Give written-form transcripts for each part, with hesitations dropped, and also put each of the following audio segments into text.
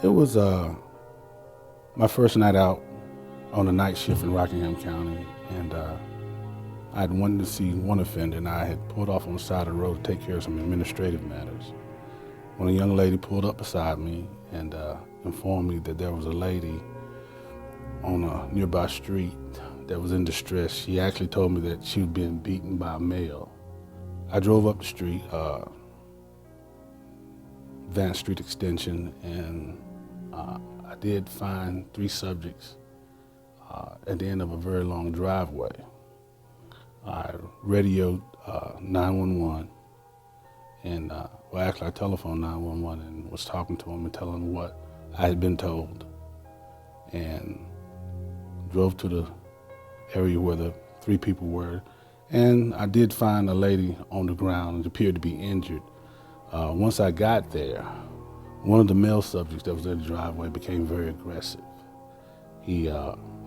It was my first night out on a night shift in Rockingham County, and I had wanted to see one offender, and I had pulled off on the side of the road to take care of some administrative matters. When a young lady pulled up beside me and informed me that there was a lady on a nearby street that was in distress, she actually told me that she was being beaten by a male. I drove up the street, Vance Street Extension, and I did find three subjects at the end of a very long driveway. I radioed 911, and actually I telephoned 911 and was talking to them and telling them what I had been told, and drove to the area where the three people were, and I did find a lady on the ground and appeared to be injured. Once I got there, one of the male subjects that was in the driveway became very aggressive. He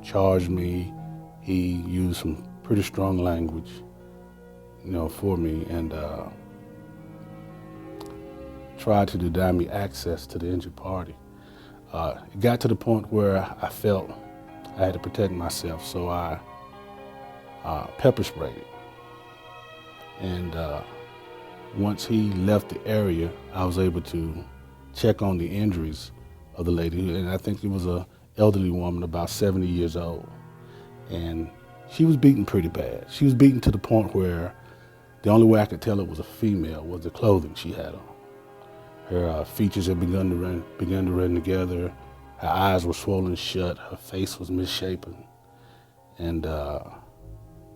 charged me. He used some pretty strong language, for me, and tried to deny me access to the injured party. It got to the point where I felt I had to protect myself, so I pepper sprayed it. And once he left the area, I was able to check on the injuries of the lady, and I think it was an elderly woman, about 70 years old. And she was beaten pretty bad. She was beaten to the point where the only way I could tell it was a female was the clothing she had on. Her features had begun to run together. Her eyes were swollen shut. Her face was misshapen. And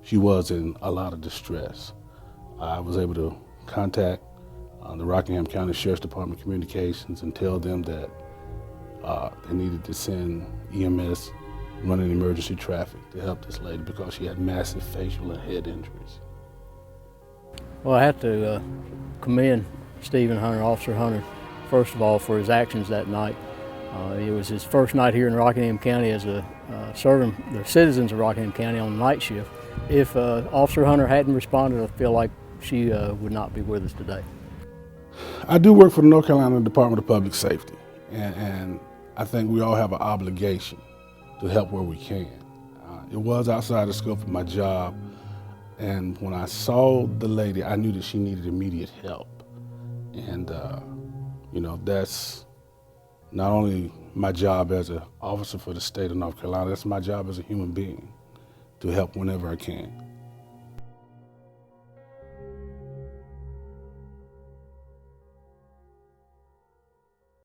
she was in a lot of distress. I was able to contact the Rockingham County Sheriff's Department Communications and tell them that they needed to send EMS running emergency traffic to help this lady because she had massive facial and head injuries. Well, I have to commend Stephen Hunter, Officer Hunter, first of all, for his actions that night. It was his first night here in Rockingham County as serving the citizens of Rockingham County on the night shift. If Officer Hunter hadn't responded, I feel like she would not be with us today. I do work for the North Carolina Department of Public Safety, and I think we all have an obligation to help where we can. It was outside the scope of my job, and when I saw the lady, I knew that she needed immediate help. And, that's not only my job as an officer for the state of North Carolina, that's my job as a human being, to help whenever I can.